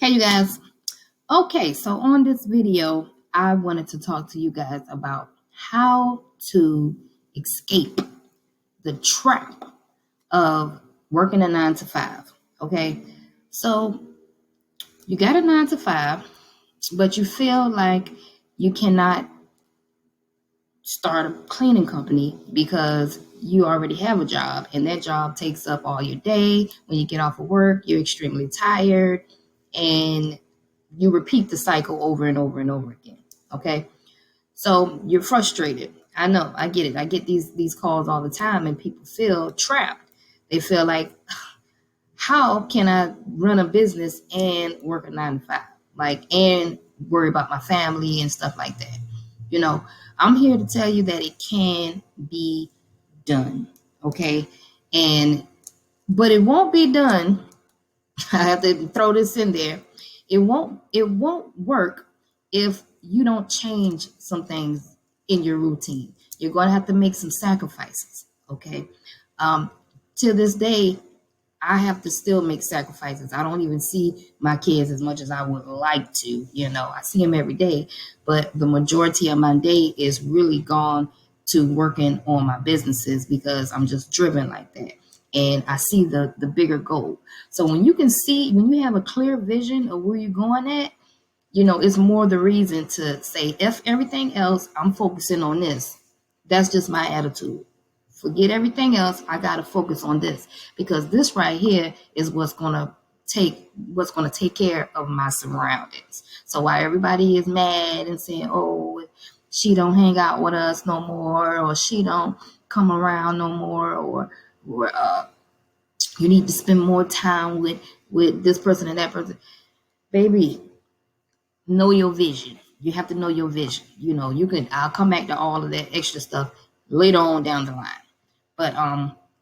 Hey, you guys. Okay, so on this video, I wanted to talk to you guys about how to escape the trap of working a 9 to 5. Okay, so you got a 9 to 5, but you feel like you cannot start a cleaning company because you already have a job and that job takes up all your day. When you get off of work, you're extremely tired and you repeat the cycle over and over and over again. Okay. So you're frustrated. I know, I get it. I get these calls all the time and people feel trapped. They feel like, how can I run a business and work a 9 to 5? And worry about my family and stuff like that. I'm here to tell you that it can be done. Okay. But it won't be done. I have to throw this in there. It won't work if you don't change some things in your routine. You're going to have to make some sacrifices. Okay. Um, to this day, I have to still make sacrifices. I don't even see my kids as much as I would like to. I see them every day, but the majority of my day is really gone to working on my businesses because I'm just driven like that. And I see the bigger goal. So when you have a clear vision of where you're going at, it's more the reason to say, F everything else, I'm focusing on this. That's just my attitude. Forget everything else. I got to focus on this because this right here is what's going to take care of my surroundings. So while everybody is mad and saying, oh, she don't hang out with us no more, or she don't come around no more, or you need to spend more time with this person and that person. Baby, know your vision. You have to know your vision. I'll come back to all of that extra stuff later on down the line. But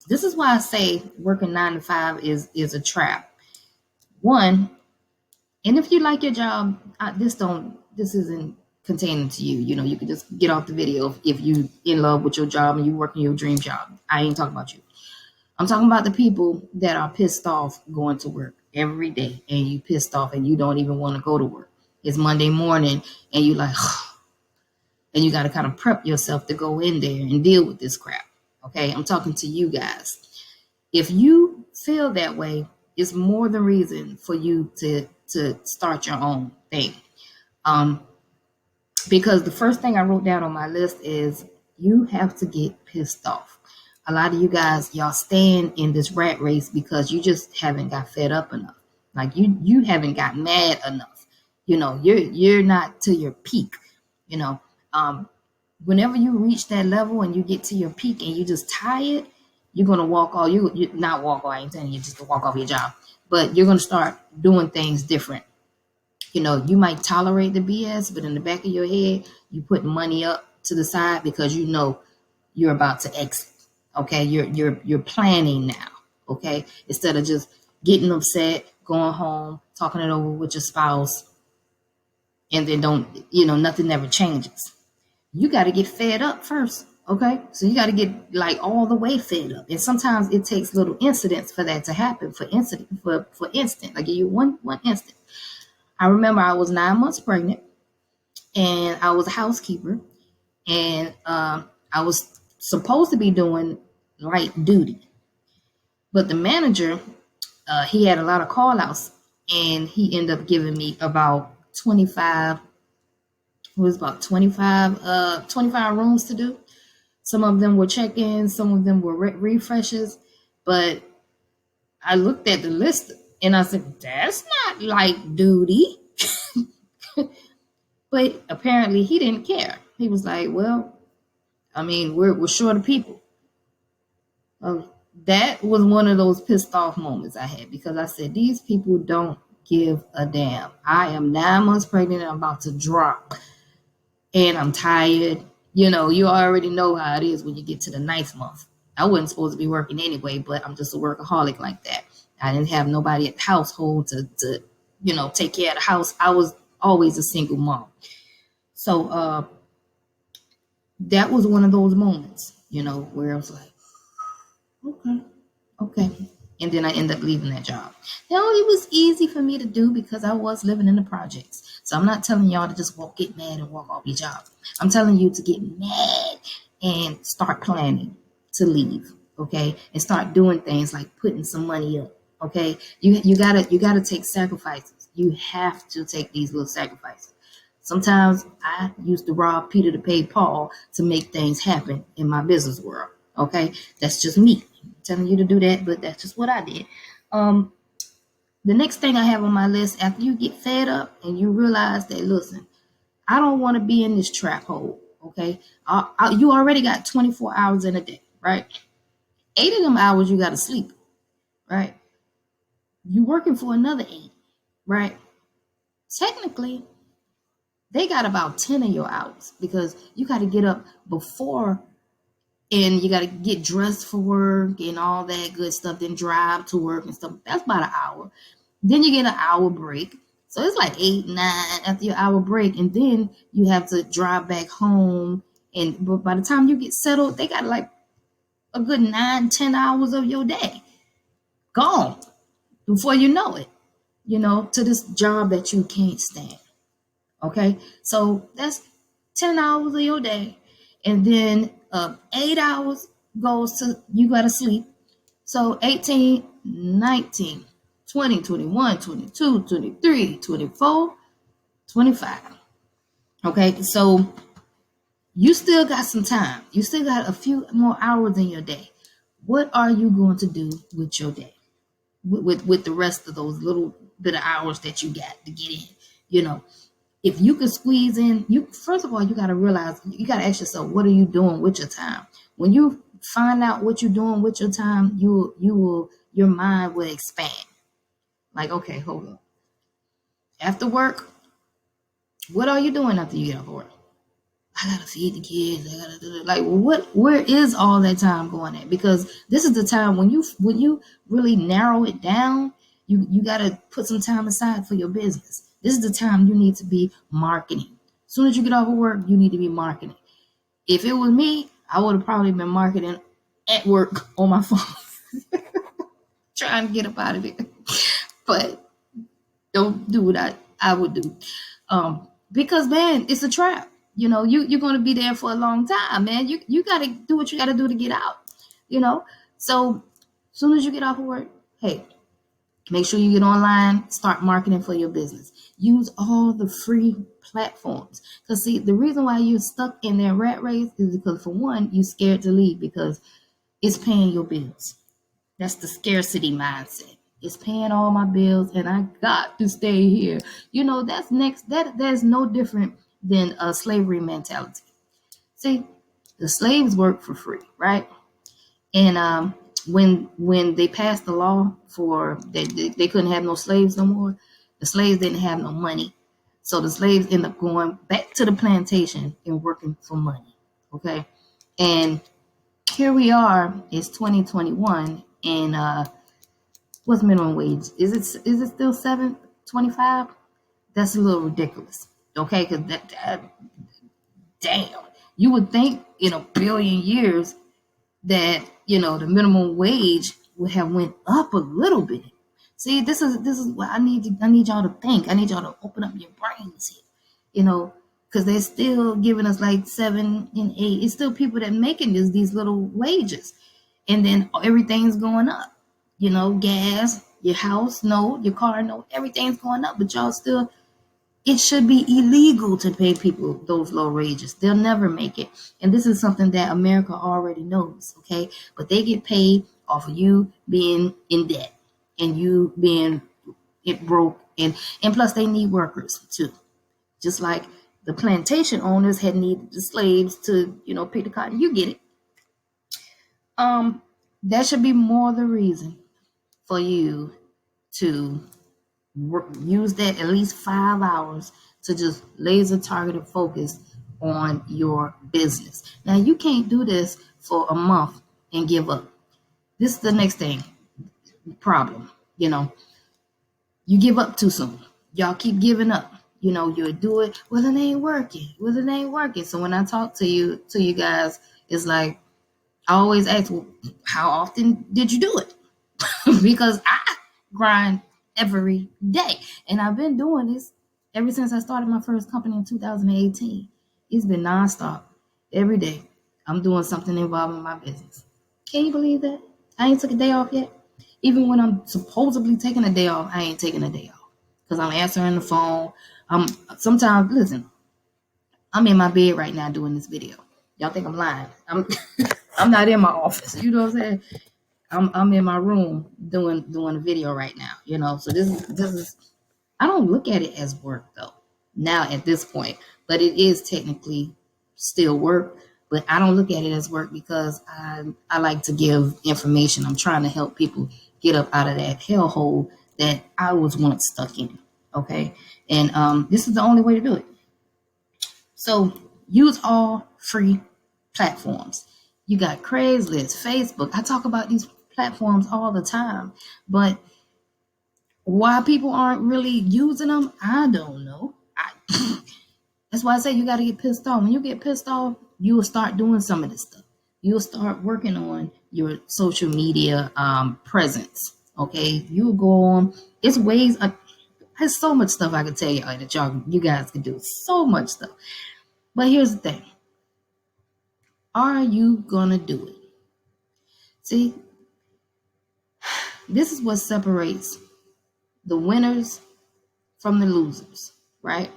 this is why I say working 9 to 5 is a trap. One, and if you like your job, this isn't containing to you. You can just get off the video if you in love with your job and you working your dream job. I ain't talking about you. I'm talking about the people that are pissed off going to work every day, and you pissed off and you don't even want to go to work. It's Monday morning and you like, and you got to kind of prep yourself to go in there and deal with this crap. Okay, I'm talking to you guys. If you feel that way, it's more the reason for you to start your own thing. Because the first thing I wrote down on my list is you have to get pissed off. A lot of you guys, y'all staying in this rat race because you just haven't got fed up enough. Like you haven't got mad enough. You're not to your peak. Whenever you reach that level and you get to your peak and you just tired, you're gonna walk off. You not walk off. I ain't telling you just to walk off your job, but you're gonna start doing things different. You might tolerate the BS, but in the back of your head, you put money up to the side because you're about to exit. Okay, you're planning now. Okay, instead of just getting upset, going home, talking it over with your spouse, and then nothing ever changes. You got to get fed up first. Okay, so you got to get like all the way fed up, and sometimes it takes little incidents for that to happen. For instance, I give you one instant. I remember I was 9 months pregnant, and I was a housekeeper, and I was supposed to be doing light duty, but the manager, he had a lot of call outs, and he ended up giving me about 25. It was about 25 rooms to do. Some of them were check-ins, some of them were refreshes, but I looked at the list and I said, that's not light duty. But apparently he didn't care. He was like, well, I mean, we're short of people. That was one of those pissed off moments I had because I said, these people don't give a damn. I am 9 months pregnant and I'm about to drop. And I'm tired. You already know how it is when you get to the 9th month. I wasn't supposed to be working anyway, but I'm just a workaholic like that. I didn't have nobody at the household to take care of the house. I was always a single mom. So that was one of those moments, where I was like, okay. And then I ended up leaving that job. It was easy for me to do because I was living in the projects. So I'm not telling y'all to just get mad and walk off your job. I'm telling you to get mad and start planning to leave, okay? And start doing things like putting some money up, okay? You gotta take sacrifices. You have to take these little sacrifices. Sometimes I used to rob Peter to pay Paul to make things happen in my business world. Okay, that's just me. I'm telling you to do that, but that's just what I did. The next thing I have on my list, after you get fed up and you realize that, listen, I don't want to be in this trap hole. Okay, you already got 24 hours in a day, right? 8 of them hours you got to sleep, right? You working for another 8, right? Technically, they got about 10 of your hours because you got to get up before and you got to get dressed for work and all that good stuff, then drive to work and stuff. That's about an hour. Then you get an hour break. So it's like 8, 9 after your hour break. And then you have to drive back home. And by the time you get settled, they got like a good 9, 10 hours of your day gone before you know it, to this job that you can't stand. Okay, so that's 10 hours of your day. And then 8 hours goes to, you got to sleep. So 18, 19, 20, 21, 22, 23, 24, 25. Okay, so you still got some time. You still got a few more hours in your day. What are you going to do with your day? With the rest of those little bit of hours that you got to get in, if you could squeeze in, first of all, you got to realize, you got to ask yourself, what are you doing with your time? When you find out what you're doing with your time, your mind will expand. Like, okay, hold on. After work, what are you doing after you get off work? I gotta feed the kids. I gotta do it. Like, where is all that time going at? Because this is the time when you really narrow it down, you gotta put some time aside for your business. This is the time you need to be marketing. As soon as you get off of work, you need to be marketing. If it was me, I would have probably been marketing at work on my phone, trying to get up out of it. But don't do what I would do. Because, man, it's a trap. You're going to be there for a long time, man. You got to do what you got to do to get out, So as soon as you get off of work, hey, make sure you get online, start marketing for your business. Use all the free platforms. Because, see, the reason why you're stuck in that rat race is because, for one, you're scared to leave because it's paying your bills. That's the scarcity mindset. It's paying all my bills and I got to stay here. That's no different than a slavery mentality. See, the slaves work for free, right? And when they passed the law for they couldn't have no slaves no more, the slaves didn't have no money. So the slaves end up going back to the plantation and working for money. Okay. And here we are, it's 2021, and what's minimum wage? Is it still $7.25? That's a little ridiculous. Okay, because that damn, you would think in a billion years that the minimum wage would have went up a little bit. See, this is what I need y'all to think. I need y'all to open up your brains here, because they're still giving us like 7 and 8. It's still people that making these little wages, and then everything's going up. Gas, your house note, your car note, everything's going up, but y'all still. It should be illegal to pay people those low wages. They'll never make it. And this is something that America already knows, okay? But they get paid off of you being in debt and you being broke. And plus they need workers too. Just like the plantation owners had needed the slaves to, pick the cotton. You get it. That should be more the reason for you to use that at least 5 hours to just laser targeted focus on your business. Now you can't do this for a month and give up. This is the next problem. You give up too soon. Y'all keep giving up. You'll do it. Well, it ain't working. So when I talk to you guys, it's like I always ask, well, how often did you do it? because I grind every day. And I've been doing this ever since I started my first company in 2018. It's been nonstop. Every day, I'm doing something involving my business. Can you believe that? I ain't took a day off yet. Even when I'm supposedly taking a day off, I ain't taking a day off because I'm answering the phone. Sometimes, listen, I'm in my bed right now doing this video. Y'all think I'm lying? I'm not in my office. You know what I'm saying? I'm in my room doing a video right now. So this is I don't look at it as work though now at this point, but it is technically still work. But I don't look at it as work because I like to give information. I'm trying to help people get up out of that hellhole that I was once stuck in. Okay, and this is the only way to do it. So use all free platforms. You got Craigslist, Facebook. I talk about these platforms all the time, but why people aren't really using them, I don't know. That's why I say you got to get pissed off. When you get pissed off, you will start doing some of this stuff. You will start working on your social media presence. Okay, you will go on. It's ways. There's so much stuff I can tell you that you guys can do. So much stuff. But here's the thing. Are you gonna do it? See, this is what separates the winners from the losers, right?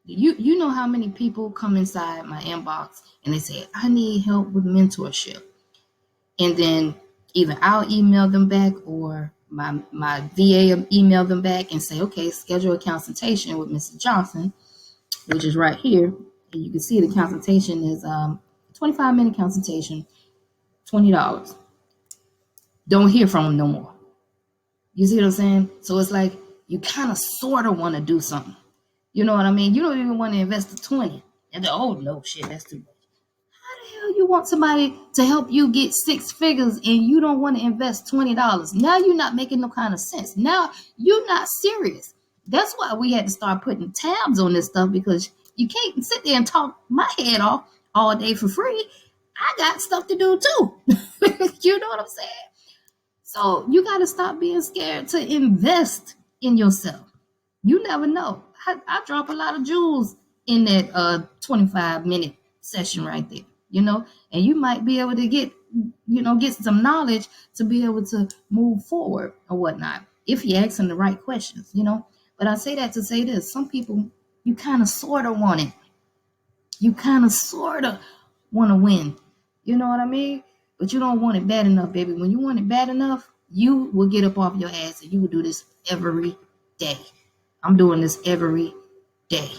You know how many people come inside my inbox and they say, I need help with mentorship. And then either I'll email them back or my VA will email them back and say, okay, schedule a consultation with Mrs. Johnson, which is right here. And you can see the consultation is 25-minute consultation, $20. Don't hear from them no more. You see what I'm saying? So it's like you kind of sort of want to do something. You know what I mean? You don't even want to invest the 20. And oh no, shit, that's too much. How the hell you want somebody to help you get 6 figures and you don't want to invest $20? Now you're not making no kind of sense. Now you're not serious. That's why we had to start putting tabs on this stuff, because you can't sit there and talk my head off all day for free. I got stuff to do too. You know what I'm saying? So you got to stop being scared to invest in yourself. You never know. I drop a lot of jewels in that 25-minute session right there, and you might be able to get some knowledge to be able to move forward or whatnot if you're asking the right questions, But I say that to say this: some people, you kind of sort of want it. You kind of sort of want to win. You know what I mean? But you don't want it bad enough, baby. When you want it bad enough, you will get up off your ass and you will do this every day. I'm doing this every day.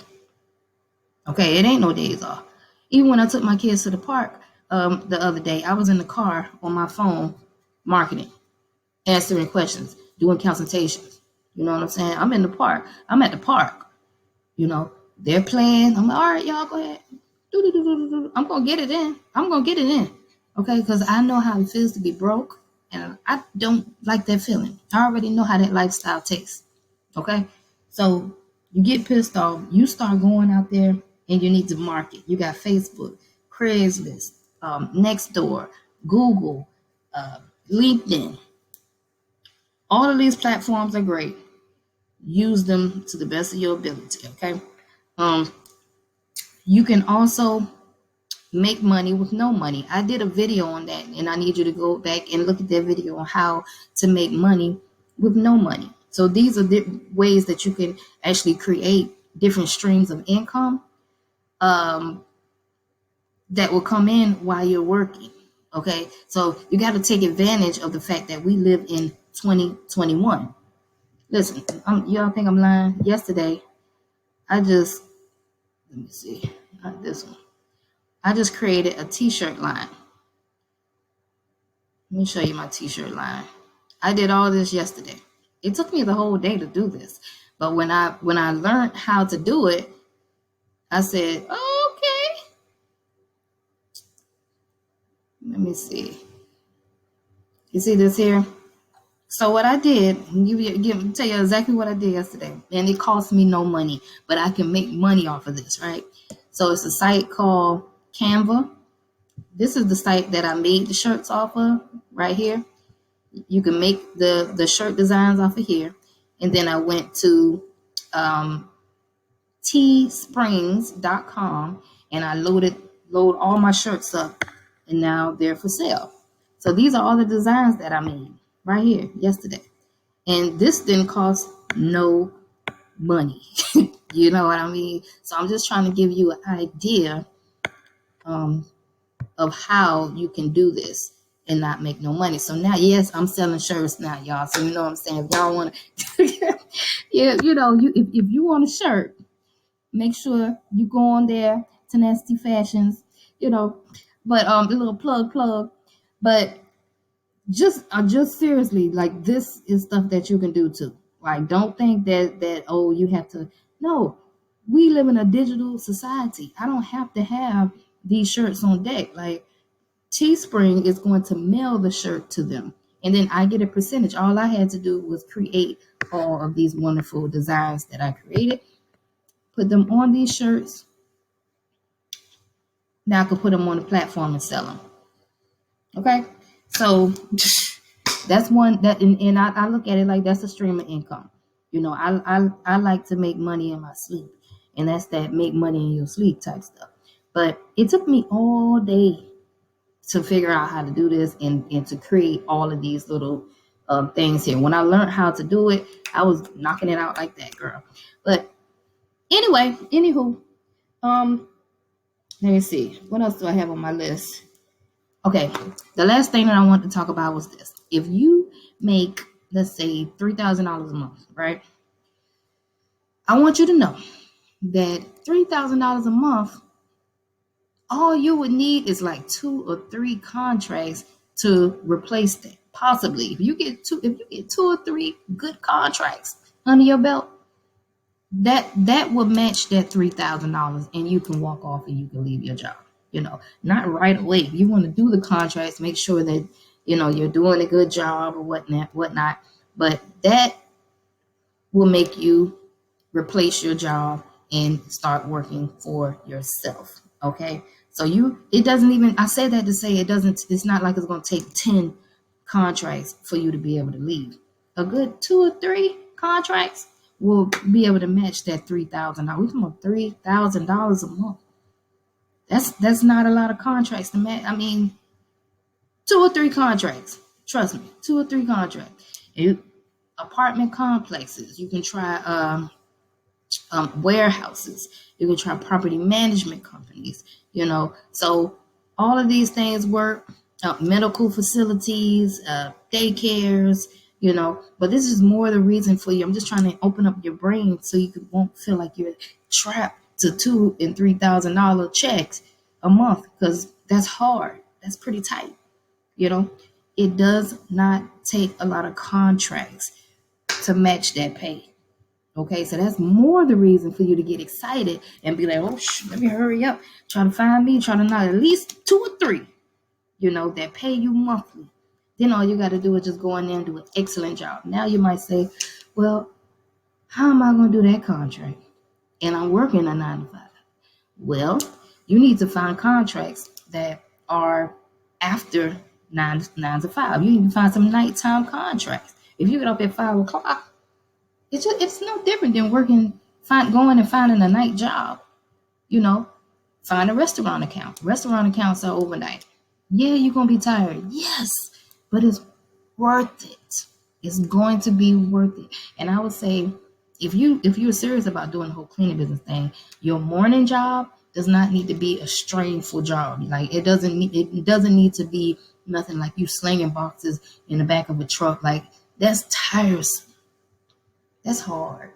Okay, it ain't no days off. Even when I took my kids to the park the other day, I was in the car on my phone marketing, answering questions, doing consultations. You know what I'm saying? I'm in the park. I'm at the park. They're playing. I'm like, all right, y'all, go ahead. I'm going to get it in. Okay, because I know how it feels to be broke, and I don't like that feeling. I already know how that lifestyle tastes. Okay, so you get pissed off. You start going out there, and you need to market. You got Facebook, Craigslist, Nextdoor, Google, LinkedIn. All of these platforms are great. Use them to the best of your ability. Okay. You can also make money with no money. I did a video on that, and I need you to go back and look at that video on how to make money with no money. So these are the ways that you can actually create different streams of income that will come in while you're working. Okay, so you got to take advantage of the fact that we live in 2021. Listen, y'all think I'm lying? Yesterday, let me see, not this one. I just created a t-shirt line. Let me show you my t-shirt line. I did all this yesterday. It took me the whole day to do this. But when I learned how to do it, I said, oh, okay. Let me see. You see this here? So what I did, tell you exactly what I did yesterday. And it cost me no money, but I can make money off of this, right? So it's a site called Canva. This is the site that I made the shirts off of right here. You can make the shirt designs off of here. And then I went to um, teesprings.com and I load all my shirts up, and now they're for sale. So these are all the designs that I made right here yesterday. And this didn't cost no money. You know what I mean? So I'm just trying to give you an idea um, of how you can do this and not make no money. So now, yes, I'm selling shirts now, y'all. So you know what I'm saying? If y'all want to, yeah, if you want a shirt, make sure you go on there, Tenacity Fashions, you know. But the little plug. But just seriously, like this is stuff that you can do too. Like don't think that oh you have to. No, we live in a digital society. I don't have to have these shirts on deck. Like Teespring is going to mail the shirt to them, and then I get a percentage. All I had to do was create all of these wonderful designs that I created, put them on these shirts. Now I can put them on the platform and sell them. Okay, so that's one that, and I look at it like that's a stream of income. You know, I like to make money in my sleep, and that's that make money in your sleep type stuff. But it took me all day to figure out how to do this and to create all of these little things here. When I learned how to do it, I was knocking it out like that, girl. But anyway, anywho, let me see. What else do I have on my list? Okay, the last thing that I want to talk about was this. If you make, let's say, $3,000 a month, right? I want you to know that $3,000 a month, all you would need is like 2 or 3 contracts to replace that. Possibly, if you get 2 or 3 good contracts under your belt, that will match that $3,000, and you can walk off and you can leave your job. You know, not right away. If you want to do the contracts, make sure that you're doing a good job or whatnot. But that will make you replace your job and start working for yourself. Okay. So it doesn't even, I say that to say it's not like it's going to take 10 contracts for you to be able to leave. A good 2 or 3 contracts will be able to match that $3,000. We're talking about $3,000 a month. That's not a lot of contracts to match. I mean, 2 or 3 contracts. Trust me, 2 or 3 contracts. Apartment complexes. You can try warehouses. You can try property management companies. So all of these things work. Medical facilities, daycares. But this is more the reason for you. I'm just trying to open up your brain so you won't feel like you're trapped to $2,000 and $3,000 checks a month, because that's hard. That's pretty tight. It does not take a lot of contracts to match that pay. Okay, so that's more the reason for you to get excited and be like, oh, let me hurry up. Try to find me, try to knock at least 2 or 3, that pay you monthly. Then all you got to do is just go in there and do an excellent job. Now you might say, well, how am I going to do that contract? And I'm working a 9 to 5. Well, you need to find contracts that are after 9 to 5. You need to find some nighttime contracts. If you get up at 5 o'clock, it's no different than going and finding a night job. Find a restaurant account. Restaurant accounts are overnight. Yeah, you're going to be tired. Yes, but it's worth it. It's going to be worth it. And I would say, if you're serious about doing the whole cleaning business thing, your morning job does not need to be a strainful job. Like it doesn't need to be nothing like you slinging boxes in the back of a truck. Like that's tiresome. That's hard.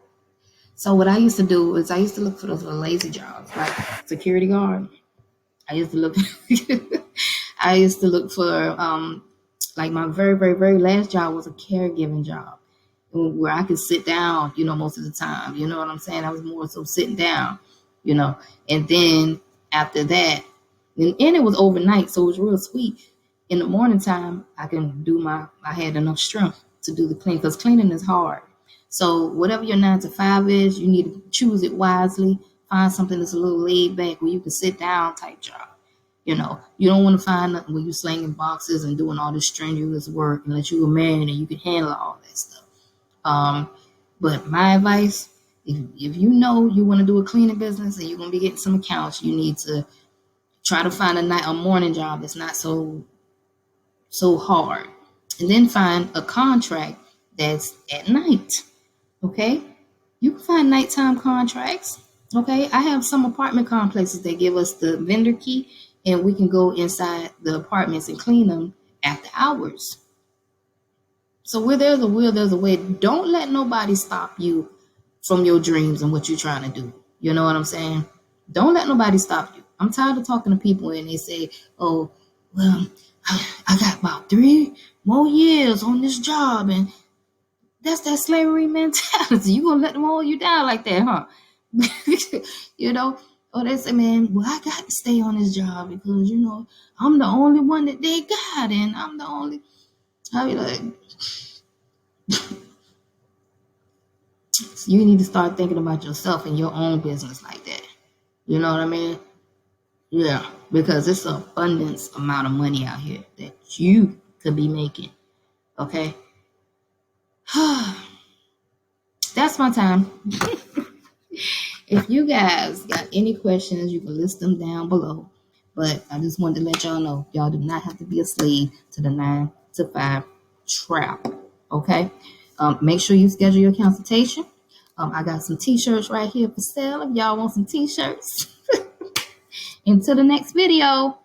So what I used to do is I used to look for those little lazy jobs, like security guard. I used to look for like my very, very, very last job was a caregiving job where I could sit down, most of the time. You know what I'm saying? I was more so sitting down, and then after that, and it was overnight, so it was real sweet. In the morning time, I had enough strength to do the clean, because cleaning is hard. So whatever your 9 to 5 is, you need to choose it wisely. Find something that's a little laid back where you can sit down type job. You know, you don't want to find nothing where you slinging boxes and doing all this strenuous work unless you're a man and you can handle all that stuff. But my advice, if you know you want to do a cleaning business and you're gonna be getting some accounts, you need to try to find a morning job that's not so hard, and then find a contract that's at night. Okay, you can find nighttime contracts. Okay, I have some apartment complexes that give us the vendor key, and we can go inside the apartments and clean them after hours. So where there's a will, there's a way. Don't let nobody stop you from your dreams and what you're trying to do. You know what I'm saying? Don't let nobody stop you. I'm tired of talking to people and they say, oh, well, I got about 3 more years on this job, and that's that slavery mentality. You gonna let them hold you down like that, huh? You know? Or they say, man, well, I got to stay on this job because, you know, I'm the only one that they got, and I'm the only. I be like, you need to start thinking about yourself and your own business like that. You know what I mean? Yeah, because it's an abundance amount of money out here that you could be making. Okay? That's my time. If you guys got any questions, you can list them down below. But I just wanted to let y'all know, y'all do not have to be a slave to the 9 to 5 trap. Okay? Make sure you schedule your consultation. I got some t-shirts right here for sale if y'all want some t-shirts. Until the next video.